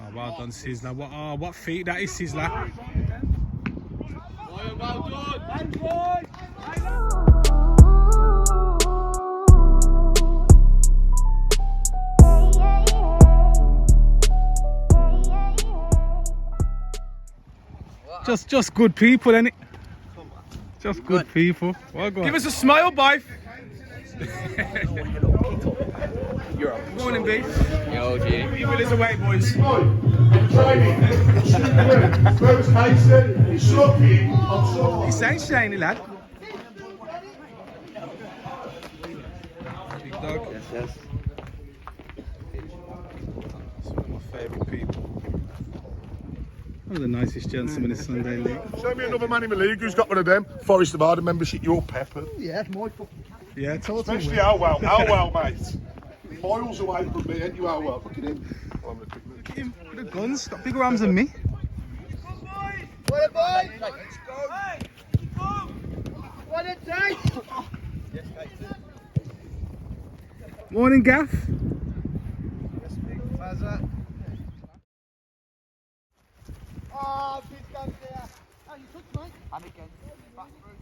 Oh, well done, Sizzler. What feet that is, Sizzler. Well done. Just good people, innit? Just good people. Well, go on. Give us a smile, boy. Morning, B. Yo, G. Evil is away, boys. He's saying shiny, lad. Big dog. Yes. Some of my favourite people. One of the nicest gentlemen in Sunday League. Show me another man in the league who's got one of them. Forest of Arden membership, you're peppered. Yeah, it's my fucking. Yeah, totally. Especially Alwell, mate. Miles away from me, ain't you, Alwell? Look at him. Look at him with the guns. Got bigger arms than me. What a boy! Let's go! Hey! What a day! Morning, Gaff. Yes, big Fazza. Oh, big gun there. Oh, you took mate. And again. Back through.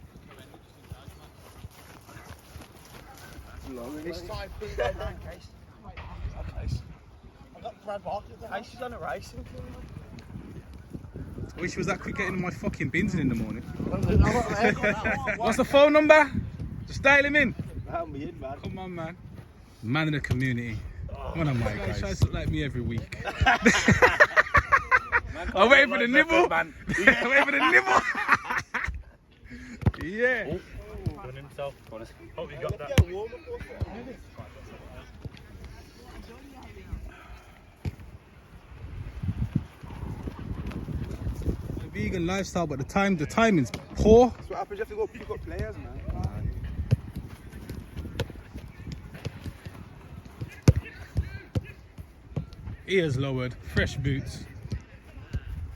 This time, big man, Case. Case. I got Brad Barker. Case is on a racing. I wish he was that quick getting my fucking bins in the morning. What's the phone number? Just dial him in. Come on, man. Man in the community. One of my guys. Tries to look like me every week. I'm waiting for the nibble. I'm waiting for the nibble. Yeah. On himself. Hope you got that. Vegan lifestyle, but the timing's poor. That's what happens. You have to go pick up players, man. Ears lowered, fresh boots.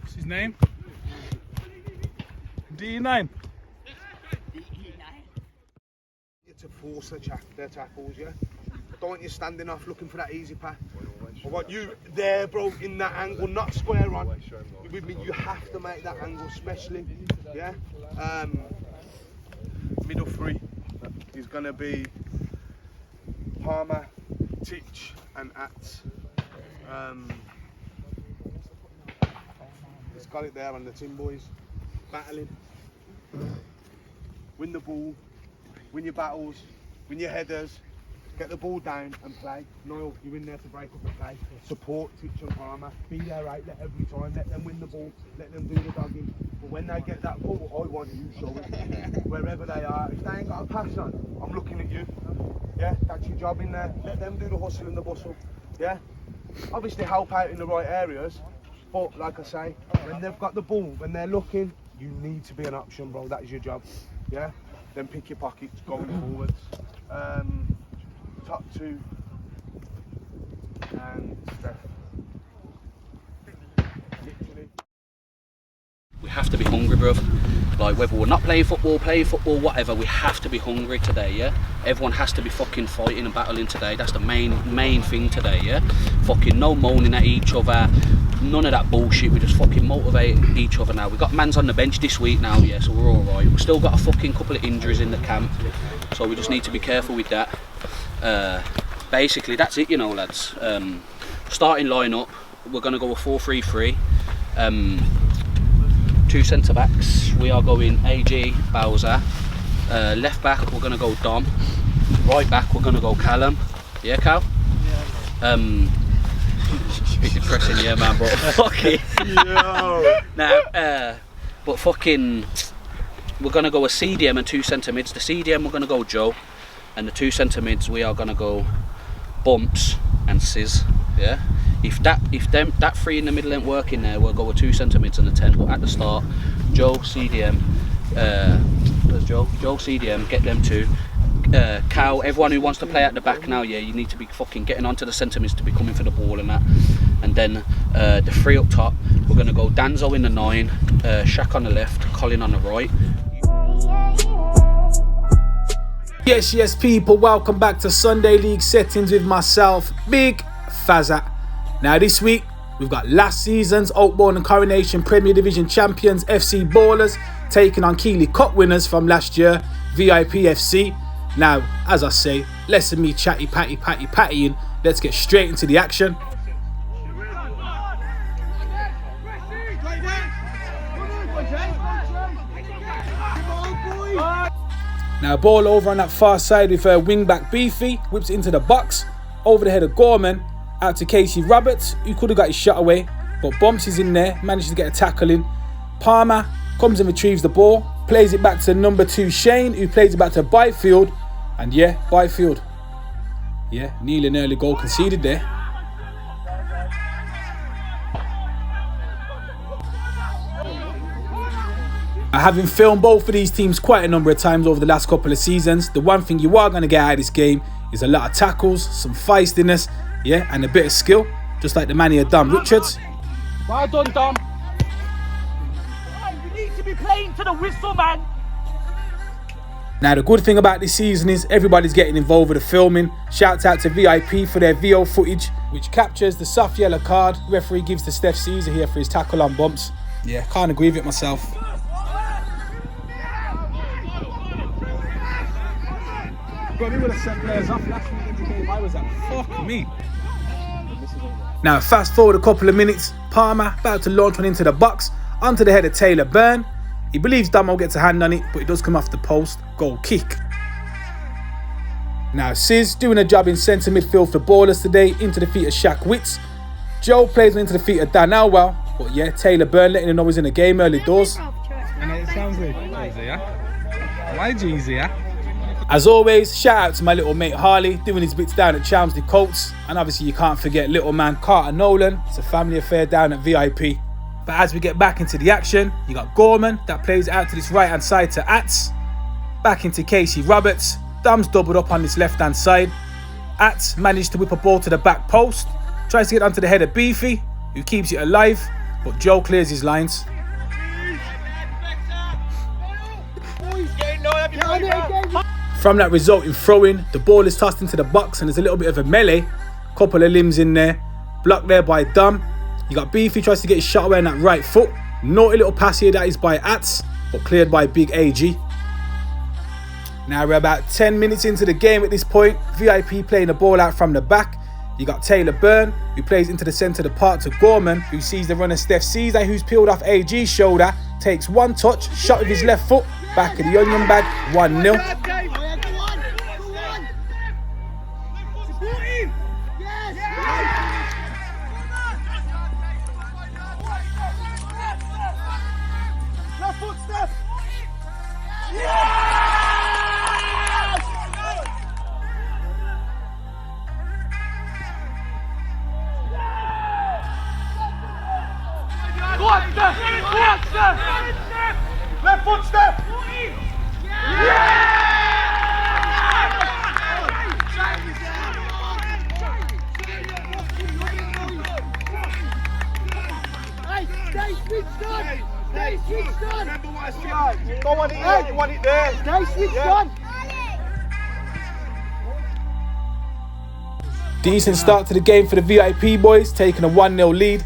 What's his name? D9. To force their tackles, yeah? I don't want you standing off looking for that easy path. I want you there, bro, in that angle, not square on. With me, you have to make that angle, especially, yeah? Middle three is going to be Palmer, Titch and Atz. It's got it there on the team, boys. Battling. Win the ball. Win your battles, win your headers, get the ball down and play. Niall, you're in there to break up the play. Support, Titch and Palmer. Be their outlet every time. Let them win the ball. Let them do the dogging. But when they get that ball, I want you show it. Wherever they are. If they ain't got a pass on, I'm looking at you. Yeah, that's your job in there. Let them do the hustle and the bustle. Yeah? Obviously help out in the right areas. But like I say, when they've got the ball, when they're looking, you need to be an option, bro. That is your job. Yeah? Then pick your pockets going forwards. Top two and Steph. Literally. We have to be hungry, bruv. Like, whether we're not playing football, whatever, we have to be hungry today, yeah? Everyone has to be fucking fighting and battling today. That's the main thing today, yeah? Fucking no moaning at each other. None of that bullshit. We just fucking motivate each other now. We've got mans on the bench this week now, yeah, so we're alright. We've still got a fucking couple of injuries in the camp, so we just need to be careful with that. Basically, that's it, you know, lads. Starting line-up, we're going to go a 4-3-3. 2 centre-backs, we are going AG, Bowser. Left back, we're going to go Dom. Right back, we're going to go Callum. Yeah, Cal? Yeah. Bit depressing, yeah, man, but fucking. Now, but fucking, we're gonna go a CDM and 2 centre mids. The CDM we're gonna go Joe, and the 2 centre mids we are gonna go Bumps and Sizz. Yeah. If that 3 in the middle ain't working there, we'll go with 2 centre mids and a 10. But at the start, Joe CDM, where's Joe? Joe CDM, get them 2. Cal, everyone who wants to play at the back now, yeah, you need to be fucking getting onto the centre mids to be coming for the ball and that. And then the 3 up top, we're going to go Danzo in the 9, Shaq on the left, Colin on the right. Yes, people, welcome back to Sunday League Settings with myself, Big Fazza. Now this week, we've got last season's Oakbourne and Coronation Premier Division champions FC Ballerz taking on Keeley Cup winners from last year, VIP FC. Now, as I say, less of me chatty pattying, let's get straight into the action. Now ball over on that far side with wing back Beefy, whips it into the box, over the head of Gorman, out to Casey Roberts, who could have got his shot away, but Bumps is in there, manages to get a tackle in. Palmer comes and retrieves the ball, plays it back to number 2 Shane, who plays it back to Byfield, and yeah, Byfield, yeah, nearly an early goal conceded there. Having filmed both of these teams quite a number of times over the last couple of seasons, the one thing you are going to get out of this game is a lot of tackles, some feistiness, yeah, and a bit of skill, just like the man here, Dom Richards. Well done, Dom. You need to be playing to the whistle, man. Now the good thing about this season is everybody's getting involved with the filming. Shouts out to VIP for their VO footage, which captures the soft yellow card referee gives to Steph Caesar here for his tackle on Bumps. Yeah, can't agree with it myself. God, we would have sent players off last week in the game. I was like, fuck me. Now, fast forward a couple of minutes. Palmer about to launch one into the box, onto the head of Taylor Byrne. He believes Damo gets a hand on it, but it does come off the post. Goal kick. Now, Sis doing a job in centre midfield for Ballerz today, into the feet of Shaq Witts. Joe plays one into the feet of Dan Elwell. But yeah, Taylor Byrne letting him know he's in the game early doors. And it sounds good. Why Jeezy, yeah? As always, shout out to my little mate Harley, doing his bits down at Chelmsley Colts. And obviously you can't forget little man Carter Nolan. It's a family affair down at VIP. But as we get back into the action, you got Gorman that plays out to this right hand side to Atz. Back into Casey Roberts. Dom's doubled up on this left hand side. Atz managed to whip a ball to the back post. Tries to get onto the head of Beefy, who keeps it alive. But Joe clears his lines. From that resulting throw-in, the ball is tossed into the box and there's a little bit of a melee. Couple of limbs in there. Blocked there by Dom. You got Beefy tries to get his shot away on that right foot. Naughty little pass here that is by Atz, but cleared by Big AG. Now we're about 10 minutes into the game at this point. VIP playing the ball out from the back. You got Taylor Byrne, who plays into the centre of the park to Gorman, who sees the runner Steph Caesar, who's peeled off AG's shoulder. Takes one touch, shot with his left foot. Back of the onion bag, 1-0. Left foot step! Stay switched on! Stay switched on! Remember what I said. You don't want it here, you want it there. Stay switched on! Decent start to the game for the VIP boys, taking a 1-0 lead.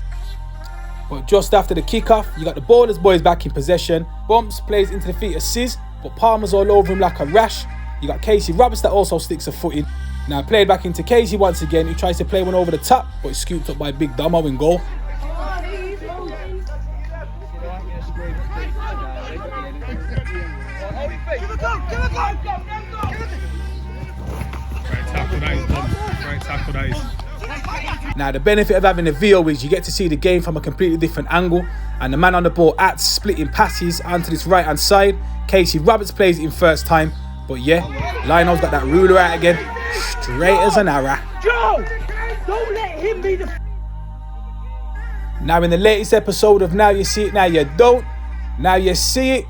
But just after the kickoff, you got the Ballerz boys back in possession. Bumps plays into the feet of Sis, but Palmer's all over him like a rash. You got Casey Roberts that also sticks a foot in. Now played back into Casey once again, who tries to play one over the top, but it's scooped up by Big Domo in goal. Now the benefit of having a VO is you get to see the game from a completely different angle, and the man on the ball Atz splitting passes onto this right hand side. Casey Roberts plays it in first time, but yeah, Lionel's got that ruler out again, straight as an arrow. Joe! Don't let him be the... Now in the latest episode of Now You See It, Now You Don't. Now you see it,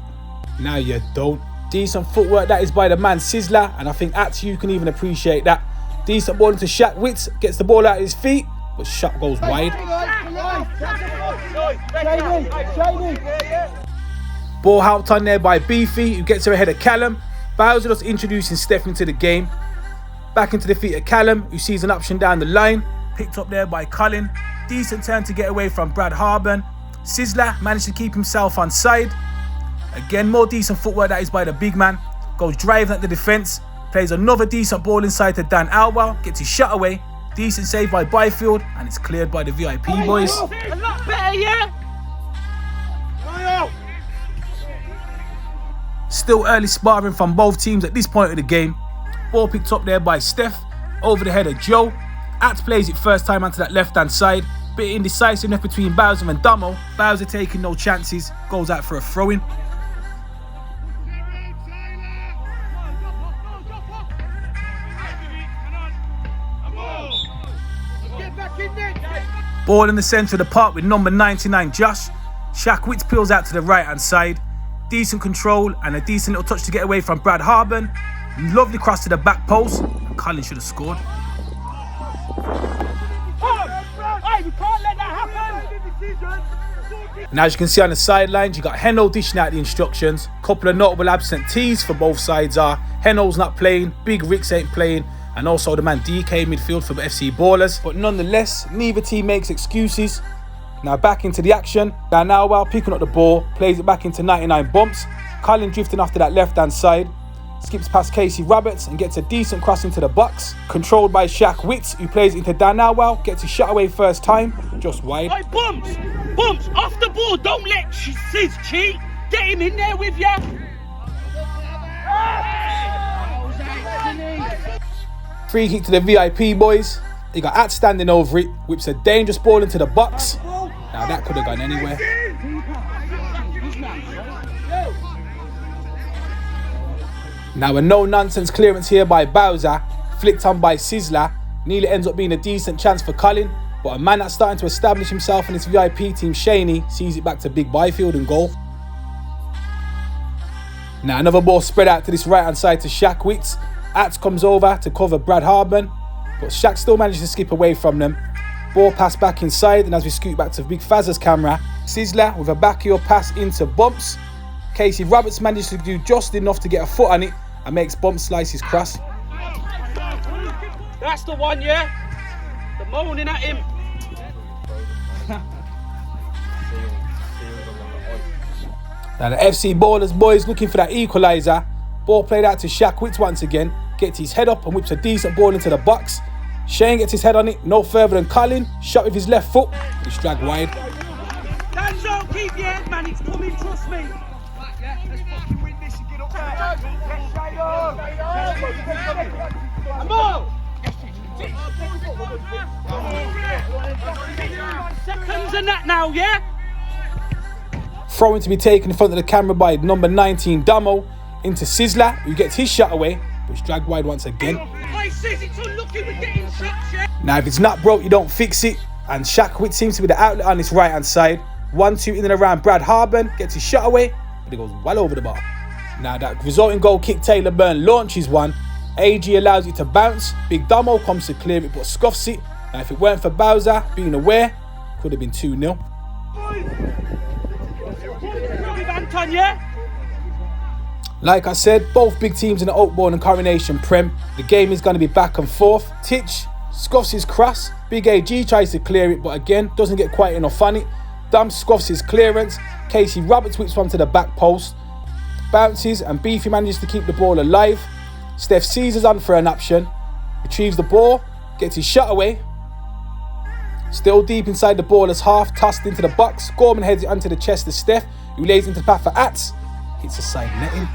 now you don't. Decent footwork that is by the man Sizzler, and I think Atz, you can even appreciate that. Decent ball into Shaq Witts, gets the ball out of his feet, but shot goes wide. Ball helped on there by Beefy, who gets her ahead of Callum. Bowser just introducing Steph into the game. Back into the feet of Callum, who sees an option down the line. Picked up there by Colin. Decent turn to get away from Brad Harburn. Sizzler managed to keep himself on side. Again, more decent footwork that is by the big man. Goes driving at the defence. Plays another decent ball inside to Dan Alwell. Gets his shot away. Decent save by Byfield. And it's cleared by the VIP boys. A lot better, yeah? Still early sparring from both teams at this point of the game. Ball picked up there by Steph. Over the head of Joe. At plays it first time onto that left-hand side. Bit indecisiveness between Bowser and Damo. Bowser taking no chances. Goes out for a throw-in. Ball in the centre of the park with number 99 Josh. Shaq Witz peels out to the right-hand side. Decent control and a decent little touch to get away from Brad Harburn. Lovely cross to the back post. And Colin should have scored. Hey, we can't let that happen. And as you can see on the sidelines, you got Heno dishing out the instructions. Couple of notable absentees for both sides are Heno's not playing, Big Ricks ain't playing, and also the man DK midfield for FC Ballerz. But nonetheless, neither team makes excuses. Now back into the action. Dan Alwell picking up the ball, plays it back into 99 Bumps. Colin drifting off to that left-hand side. Skips past Casey Roberts and gets a decent cross into the box. Controlled by Shaq Witz, who plays it into Dan Alwell. Gets his shot away first time, just wide. Hey, Bumps, off the ball. Don't let Sis cheat. Get him in there with ya. Free kick to the VIP boys. He got At standing over it, whips a dangerous ball into the box. Now that could have gone anywhere. Now a no-nonsense clearance here by Bowser, flicked on by Sizzler. Nearly ends up being a decent chance for Colin, but a man that's starting to establish himself in his VIP team, Shaney, sees it back to Big Byfield and goal. Now another ball spread out to this right-hand side to Shaq Witz. Ats comes over to cover Brad Harburn, but Shaq still manages to skip away from them. Ball pass back inside, and as we scoot back to Big Fazza's camera, Sizzler with a backheel pass into Bumps. Casey Roberts manages to do just enough to get a foot on it and makes Bumps slice his cross. That's the one, yeah? The moaning at him. Now the FC Ballerz boys looking for that equaliser. Ball played out to Shaq Witz once again. Gets his head up and whips a decent ball into the box. Shane gets his head on it, no further than Colin. Shot with his left foot. It's dragged wide. Danzo, keep your head, man. It's coming, trust me. Let's fucking win this and get up there. Come on! Seconds and that now, yeah? Throwing to be taken in front of the camera by number 19 Damo into Sizzler, who gets his shot away, but it's dragged wide once again. Now if it's not broke, you don't fix it, and Shaq Witz seems to be the outlet on this right hand side. 1-2 in and around Brad Harburn, gets his shot away, but it goes well over the bar. Now that resulting goal kick, Taylor Byrne launches one. AG allows it to bounce. Big Damo comes to clear it but scuffs it. Now if it weren't for Bowser being aware, could have been 2-0. Like I said, both big teams in the Oakbourne and Coronation Prem. The game is going to be back and forth. Titch scuffs his cross. Big AG tries to clear it, but again, doesn't get quite enough on it. Dum scuffs his clearance. Casey Roberts whips one to the back post. Bounces and Beefy manages to keep the ball alive. Steph Caesar's on for an option. Retrieves the ball, gets his shot away. Still deep inside the Ballerz half, tossed into the box. Gorman heads it onto the chest of Steph, who lays into the path for Ats. Hits a side netting.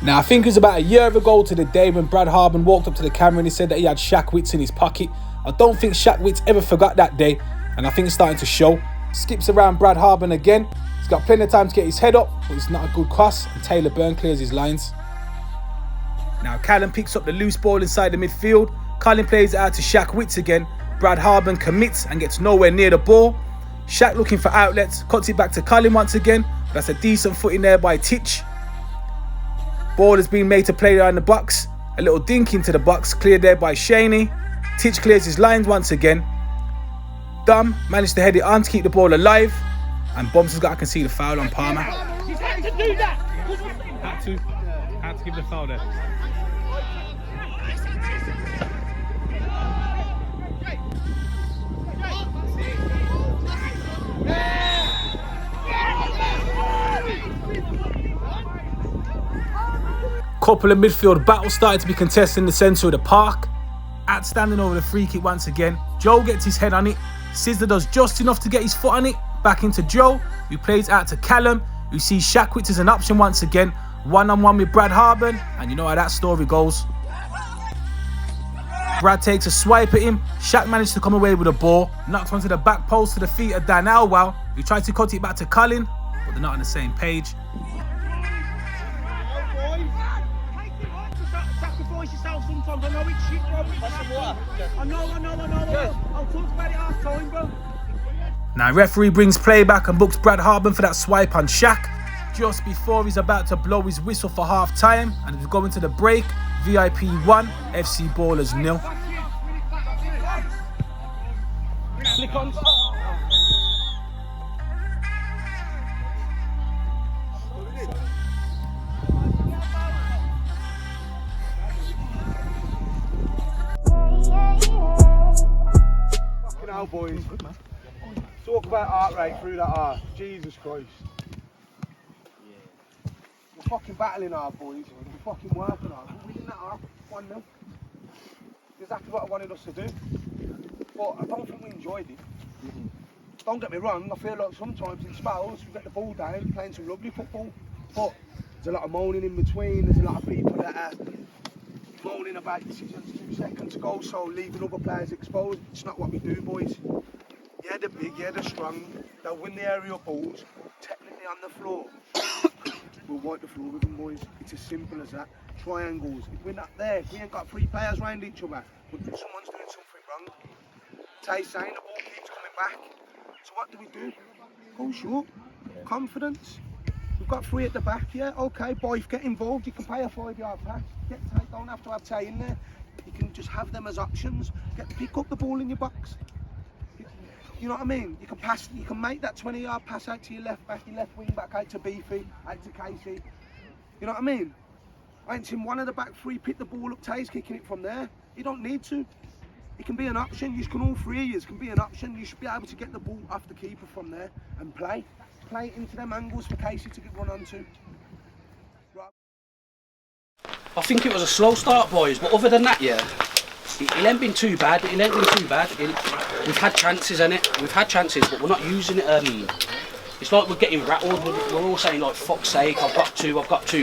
Now I think it was about a year ago to the day when Brad Harburn walked up to the camera and he said that he had Shaq Witz in his pocket. I don't think Shaq Witz ever forgot that day, and I think it's starting to show. Skips around Brad Harburn again. He's got plenty of time to get his head up, but it's not a good cross, and Taylor Byrne clears his lines. Now Callum picks up the loose ball inside the midfield. Colin plays it out to Shaq Witz again. Brad Harburn commits and gets nowhere near the ball. Shaq looking for outlets, cuts it back to Colin once again. That's a decent foot in there by Titch. Ball has been made to play around the box. A little dink into the box, cleared there by Shaney. Titch clears his lines once again. Dom managed to head it on to keep the ball alive. And Bumps has got to concede a foul on Palmer. He's had to do that. Had to give the foul there. Couple of midfield battles started to be contested in the centre of the park. At standing over the free kick once again. Joe gets his head on it. Sizzler does just enough to get his foot on it. Back into Joe, who plays out to Callum, who sees Shackwitz as an option once again. One-on-one with Brad Harburn, and you know how that story goes. Brad takes a swipe at him. Shaq managed to come away with a ball. Knocks onto the back post to the feet of Dan Elwell, who tries to cut it back to Colin, but they're not on the same page. Sacrifice yourself sometimes. I know it's shit, bro. I know. I'll talk about it half time, bro. Now referee brings play back and books Brad Harburn for that swipe on Shaq. Just before he's about to blow his whistle for half time, and as we go into the break, VIP 1, FC Ballerz 0. Click on. Fucking hell, boys. Talk about heart rate through that heart. Jesus Christ. We're fucking battling hard, boys. We're fucking working hard. We're winning that half 1-0. Exactly what I wanted us to do. But I don't think we enjoyed it. Don't get me wrong, I feel like sometimes in spells we get the ball down, playing some lovely football. But there's a lot of moaning in between. There's a lot of people that are moaning about decisions 2 seconds ago, so leaving other players exposed. It's not what we do, boys. Yeah, they're big, yeah, they're strong. They'll win the aerial balls. Technically on the floor. We'll wipe the floor with them, boys. It's as simple as that. Triangles. If we're not there, if we ain't got 3 players round each other, but someone's doing something wrong. Tay's saying the ball keeps coming back. So what do? Go short. Confidence. We've got 3 at the back, yeah, okay, boys, get involved. You can play a 5-yard pass. Get Tay, don't have to have Tay in there. You can just have them as options. Pick up the ball in your box. You know what I mean? You can pass, you can make that 20-yard pass out to your left back, your left wing back, out to Beefy, out to Casey. You know what I mean? I ain't seen one of the back 3 pick the ball up. Tay's kicking it from there. You don't need to. It can be an option. You can, all 3 of you can be an option. You should be able to get the ball off the keeper from there and play it into them angles for Casey to get run onto. Right. I think it was a slow start, boys, but other than that, yeah, it ain't been too bad. We've had chances, innit? We've had chances, but we're not using it. It's like we're getting rattled. We're all saying, like, fuck's sake, I've got two,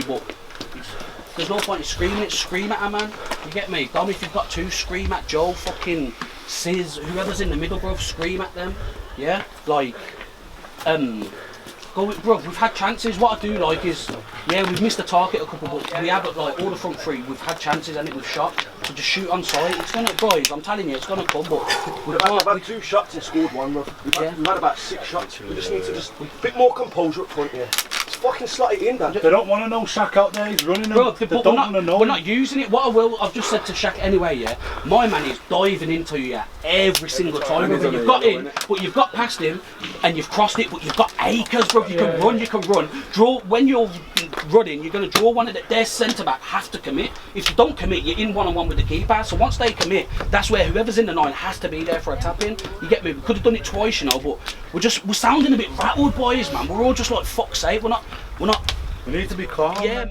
but there's no point in screaming it. Scream at her, man. You get me? Dom, if you've got 2, scream at Joe, fucking Sis, whoever's in the middle, bro, scream at them. Yeah? Like, bro, we've had chances. What I do like is, yeah, we've missed the target a couple, but we have, like, all the front 3, we've had chances and we've shot. So just shoot on sight. It's gonna, boys, I'm telling you, it's gonna come, but we've had 2 shots and scored 1, bro. We've had about 6 shots. We just need to a bit more composure up front here. It's fucking slot it in, Dan. They don't want to know Shaq out there, he's running them. Bro, they don't want to know. We're not using it. I've just said to Shaq anyway, yeah, my man is diving into you every single time. You've got in, but you've got past him, and you've crossed it, but you've got acres, bro. You can run. Draw, when you're running, you're going to draw one of their centre-back have to commit. If you don't commit, you're in one-on-one with the keeper. So once they commit, that's where whoever's in the 9 has to be there for a tap-in. You get me? We could have done it twice, you know, but we're sounding a bit rattled, boys, man. We're all just like, fuck's sake, we're not. We need to be calm. Yeah.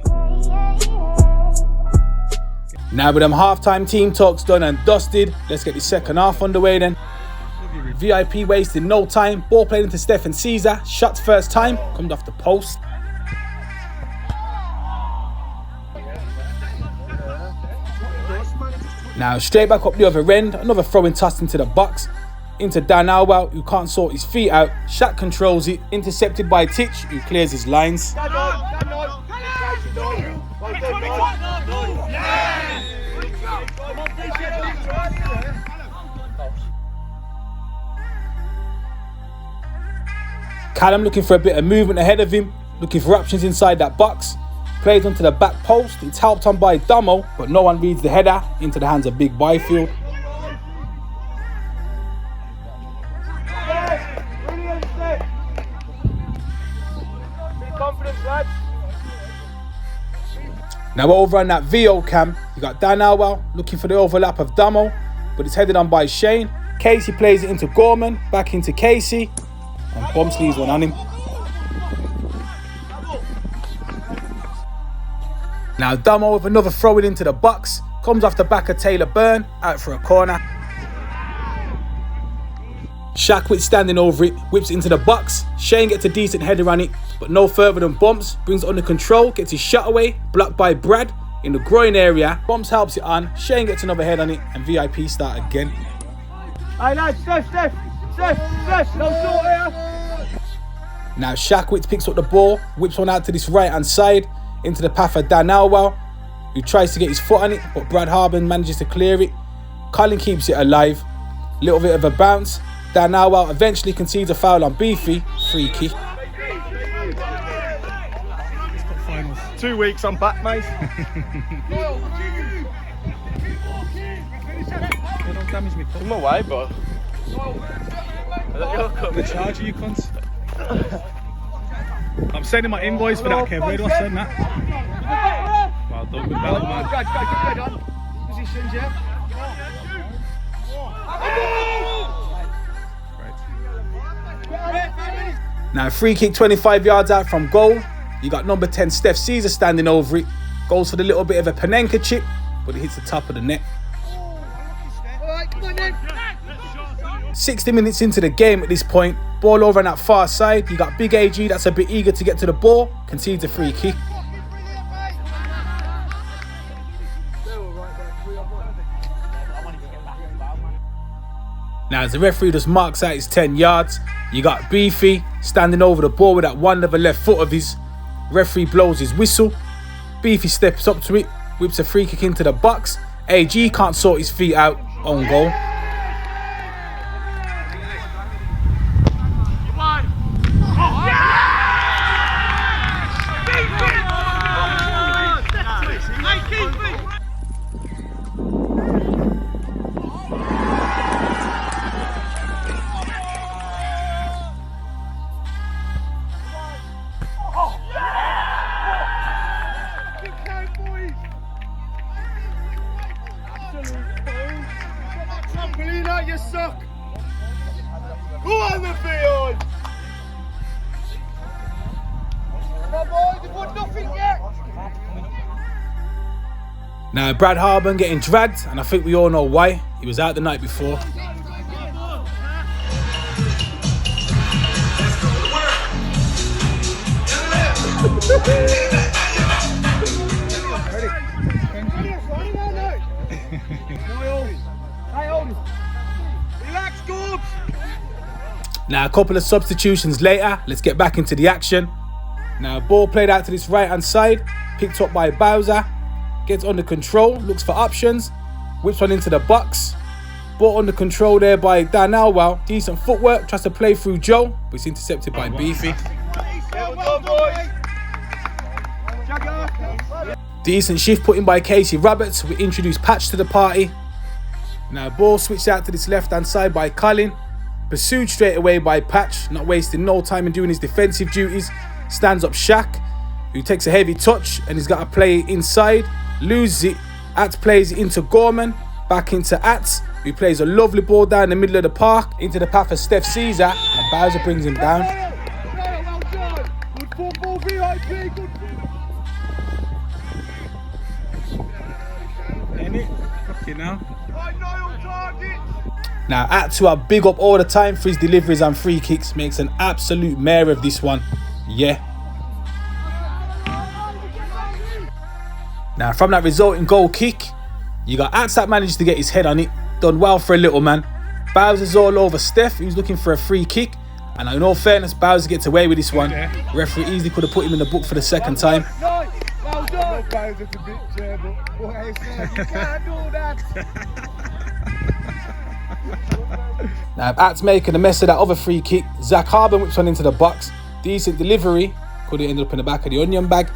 Now with them half-time team talks done and dusted, let's get the second half underway then. VIP wasted no time, ball played into Stefan Caesar, shots first time, comes off the post. Now straight back up the other end, another throw-in tossed into the box. Into Dan Elwell, who can't sort his feet out. Shaq controls it, intercepted by Titch, who clears his lines. Callum looking for a bit of movement ahead of him, looking for options inside that box. Plays onto the back post, it's helped on by Domo, but no one reads the header into the hands of Big Byfield. Now over on that VO cam, you got Dan Alwell looking for the overlap of Damo, but it's headed on by Shane. Casey plays it into Gorman, back into Casey, and Bumps leaves one on him. Now Damo with another throw it into the box, comes off the back of Taylor Byrne, out for a corner. Shackwit standing over it, whips it into the box. Shane gets a decent header on it, but no further than Bumps. Brings it under control, gets his shot away, blocked by Brad in the groin area. Bumps helps it on, Shane gets another head on it, and VIP start again. Hey lads, Steph, no sort here. Now Shackwit picks up the ball, whips one out to this right hand side, into the path of Dan Alwell, who tries to get his foot on it, but Brad Harben manages to clear it. Colin keeps it alive, little bit of a bounce. Dan Alwell eventually concedes a foul on Beefy, free kick. 2 weeks, I'm back, mate. Don't damage me, I'm away, but... The charge you cunts. I'm sending my invoice for that, Kev. Where do I send that? Well done, good battle, man. Positions, yeah. Now free kick 25 yards out from goal. You got number 10 Steph Caesar standing over it. Goes for the little bit of a Panenka chip, but it hits the top of the net. 60 minutes into the game at this point. Ball over on that far side. You got Big AG that's a bit eager to get to the ball. Concedes a free kick. Now as the referee just marks out his 10 yards, you got Beefy standing over the ball with that one level left foot of his. Referee blows his whistle. Beefy steps up to it, whips a free kick into the box. AG can't sort his feet out, on goal. You suck! Go on the field! Come on boys, they've won nothing yet! Now Brad Harben getting dragged, and I think we all know why. He was out the night before. Now a couple of substitutions later, let's get back into the action. Now ball played out to this right hand side, picked up by Bowser, gets under control, looks for options, whips one into the box. Ball under control there by Dan Alwell, decent footwork, tries to play through Joe, but it's intercepted by Beefy. Decent shift put in by Casey Roberts, we introduce Patch to the party. Now ball switched out to this left hand side by Colin, pursued straight away by Patch, not wasting no time in doing his defensive duties. Stands up Shaq, who takes a heavy touch and he's got to play inside, loses it. At plays it into Gorman, back into At, who plays a lovely ball down the middle of the park into the path of Steph Caesar, and Bowser brings him down. Good football, VIP, good football. Fucking hell. Target. Now At, who I big up all the time for his deliveries and free kicks, makes an absolute mare of this one. Yeah. Now from that resulting goal kick, you got Ats that managed to get his head on it. Done well for a little man. Bowser's all over Steph, who's looking for a free kick. And in all fairness, Bowser gets away with this one. Referee easily could have put him in the book for the second time. Well done. Bowser's a bit chair, but boy, you can't do that. Now At's making a mess of that other free kick. Zach Harben whips one into the box. Decent delivery. Could have ended up in the back of the onion bag.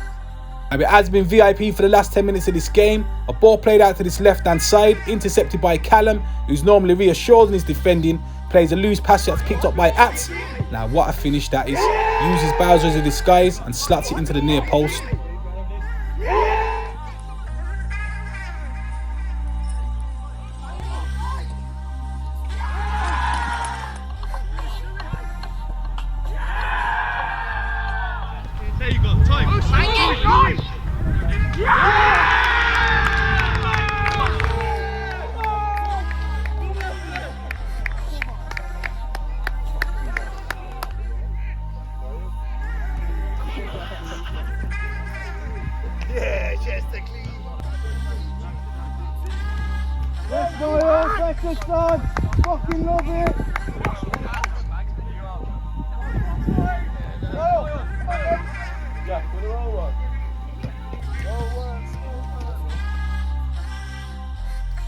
Now it has been VIP for the last 10 minutes of this game. A ball played out to this left hand side, intercepted by Callum, who's normally reassured in his defending. Plays a loose pass that's picked up by Ats. Now what a finish that is. Uses Ballerz as a disguise and slots it into the near post. There you go, time. Let's go, let's go, son. Fucking love it.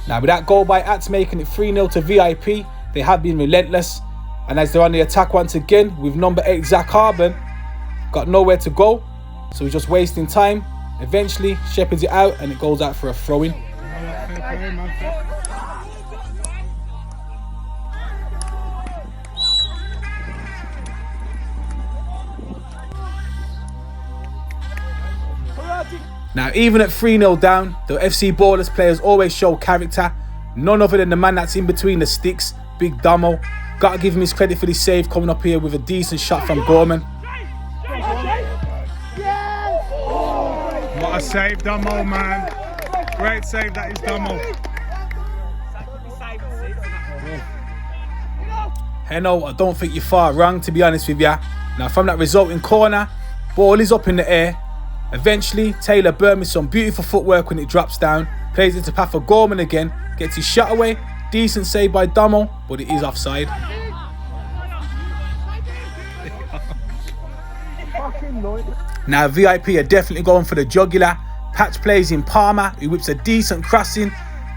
Now with that goal by Ats making it 3-0 to VIP, they have been relentless. And as they're on the attack once again with number 8 Zach Harbin, got nowhere to go, so he's just wasting time. Eventually shepherds it out and it goes out for a throw-in. Now even at 3-0 down, the FC Ballerz players always show character. None other than the man that's in between the sticks, Big Damo. Gotta give him his credit for this save coming up here with a decent shot from Gorman. What a save, Damo, man. Great save, that is Damo. Heno, I don't think you're far wrong, to be honest with ya. Now from that resulting corner, ball is up in the air. Eventually, Taylor Burn with some beautiful footwork when it drops down, plays it to path for Gorman again, gets his shot away. Decent save by Damo, but it is offside. Now VIP are definitely going for the jugular. Patch plays in Palmer, who whips a decent crossing.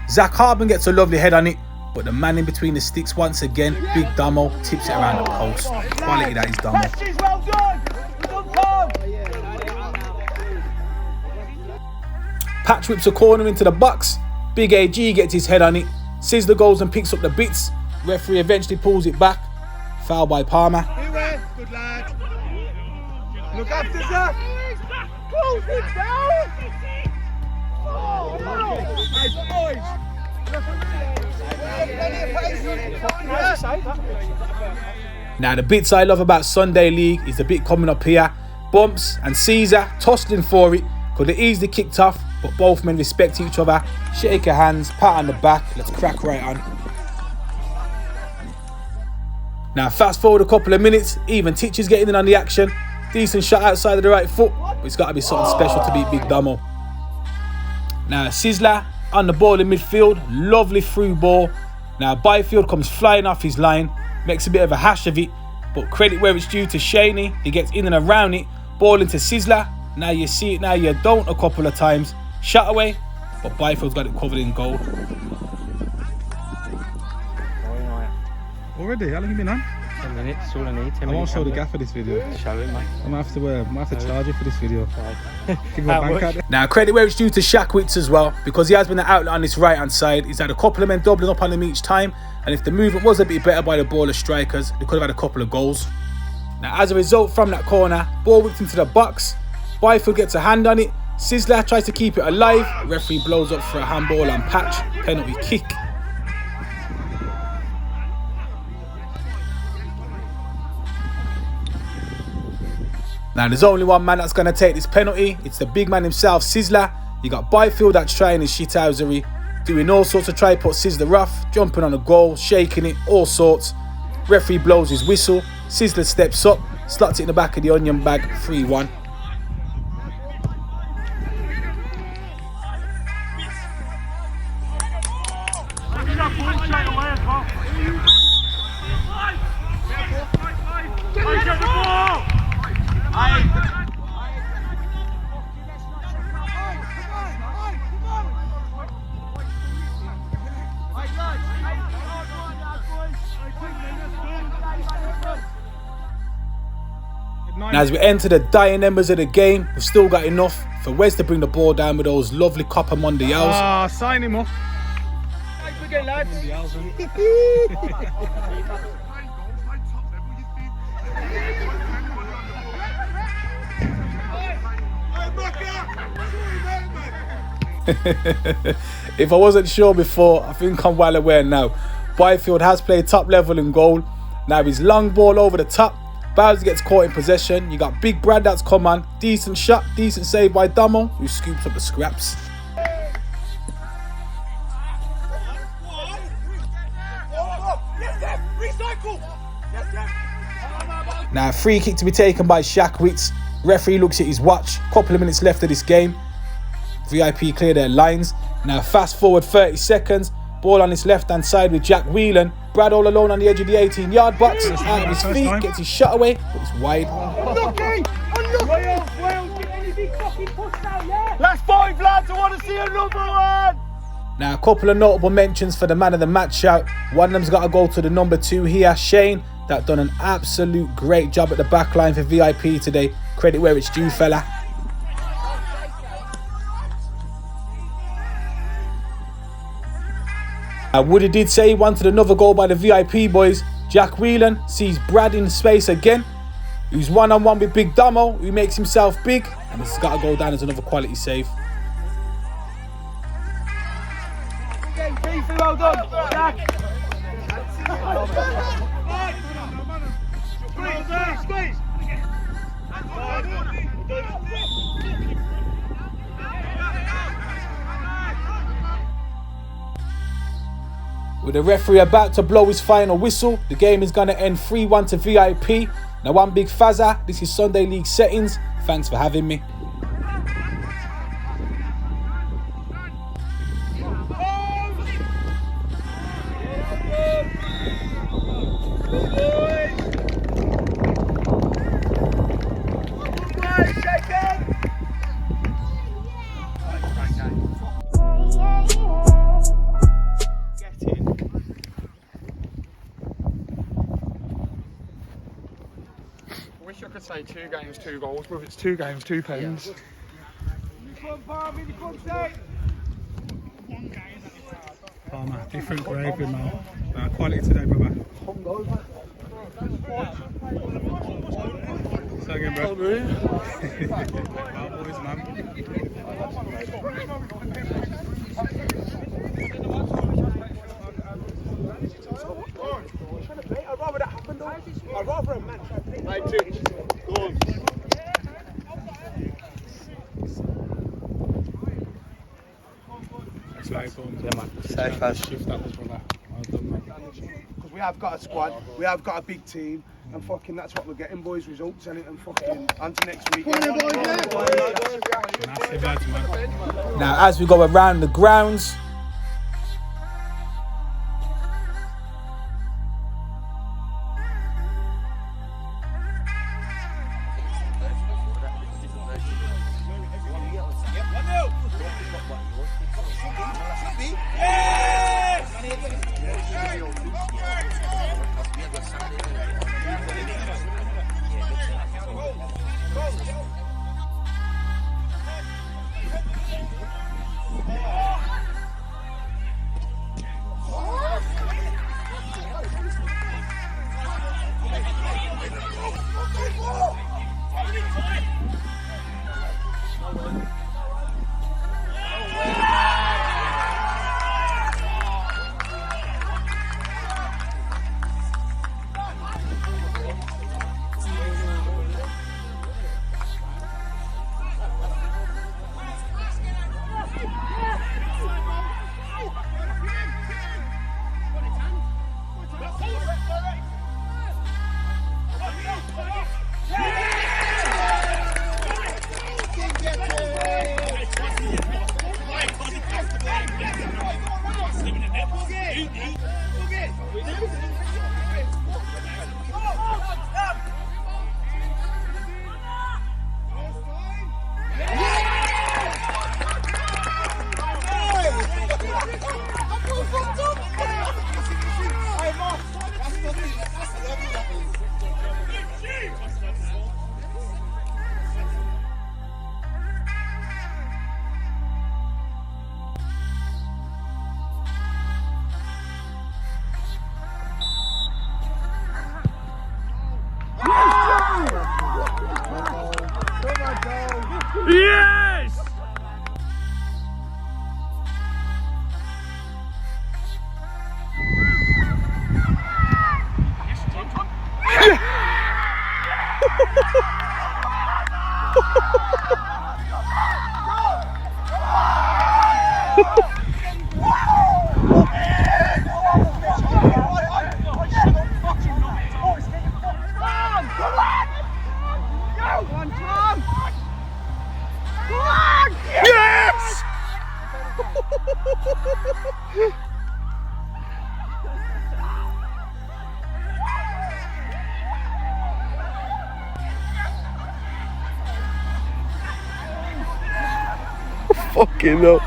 Zach Harbin gets a lovely head on it, but the man in between the sticks once again, Big Damo, tips it around the post. Quality that is Damo. Patch whips a corner into the box. Big AG gets his head on it. Sizzler goes and picks up the bits. Referee eventually pulls it back. Foul by Palmer. Good lad. Look after Zach. Close it down. Oh, now the bits I love about Sunday League is the bit coming up here. Bumps and Caesar tussling for it. Could have easily kicked off, but both men respect each other. Shake your hands, pat on the back. Let's crack right on. Now fast forward a couple of minutes, even Titcher's getting in on the action. Decent shot outside of the right foot, but it's got to be something special to beat Big Damo. Now Sizzler on the ball in midfield, lovely through ball. Now Byfield comes flying off his line, makes a bit of a hash of it, but credit where it's due to Shaney. He gets in and around it, ball into Sizzler. Now you see it, now you don't a couple of times. Shot away, but Byfield's got it covered in gold. Already? How long have you been on? 10 minutes, that's all I need. 10 I won't show the gaff for this video. Show it, mate. I'm gonna have to charge you for this video. Give me a bank card. Now credit where it's due to Shackwitz as well, because he has been the outlet on this right hand side. He's had a couple of men doubling up on him each time, and if the movement was a bit better by the Ballerz strikers, they could have had a couple of goals. Now as a result from that corner, ball whipped into the box. Byfield gets a hand on it. Sizzler tries to keep it alive. Referee blows up for a handball on Patch. Penalty kick. Now there's only one man that's going to take this penalty. It's the big man himself, Sizzler. You got Byfield that's trying his shithousery, doing all sorts to try to put Sizzler off, jumping on the goal, shaking it, all sorts. Referee blows his whistle. Sizzler steps up, slots it in the back of the onion bag, 3-1. Now as we enter the dying embers of the game, we've still got enough for Wes to bring the ball down with those lovely copper Mondials. Ah, sign him up. If I wasn't sure before, I think I'm well aware now. Byfield has played top level in goal. Now his long ball over the top. Ballerz gets caught in possession. You got Big Brad that's come on. Decent shot, decent save by Damo, who scoops up the scraps. Now a free kick to be taken by Shakwitz. Referee looks at his watch. Couple of minutes left of this game. VIP clear their lines. Now fast forward 30 seconds. Ball on his left hand side with Jack Whelan. Brad all alone on the edge of the 18-yard box. Out of his feet, gets his shot away, but it's wide. Last 5 lads, I want to see another one. Now a couple of notable mentions for the man of the match shout. One of them's got to go to the number 2 here, Shane. That done an absolute great job at the back line for VIP today. Credit where it's due, fella. Woody did say he wanted another goal by the VIP boys. Jack Whelan sees Brad in space again, who's one-on-one with Big Damo, who makes himself big, and this has got to go down as another quality save. Well done, Jack. Squeeze. With the referee about to blow his final whistle, the game is going to end 3-1 to VIP. Now I'm Big Fazza, this is Sunday League Settings. Thanks for having me. I wish I could say 2 games, 2 goals, but it's 2 games, 2 pens. Farmer, different grade with now. Quality today, brother. Say again, bro. Well, boys, man. I'd rather that happen though. I'd rather a man try to play. Go on. Safe as shift that was, brother. Well done, man. Because we have got a squad, we have got a big team, and fucking that's what we're getting, boys. Results and fucking on to next week. Massive lads, man. Now as we go around the grounds, Yes! Fucking hell.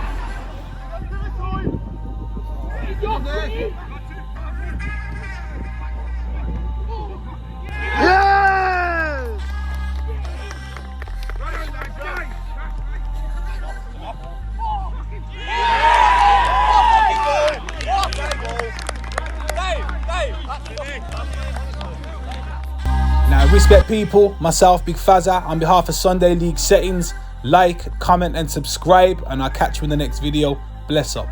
Yes! Now, respect people, myself, Big Fazza, on behalf of Sunday League Settings, like, comment and subscribe, and I'll catch you in the next video. Bless up.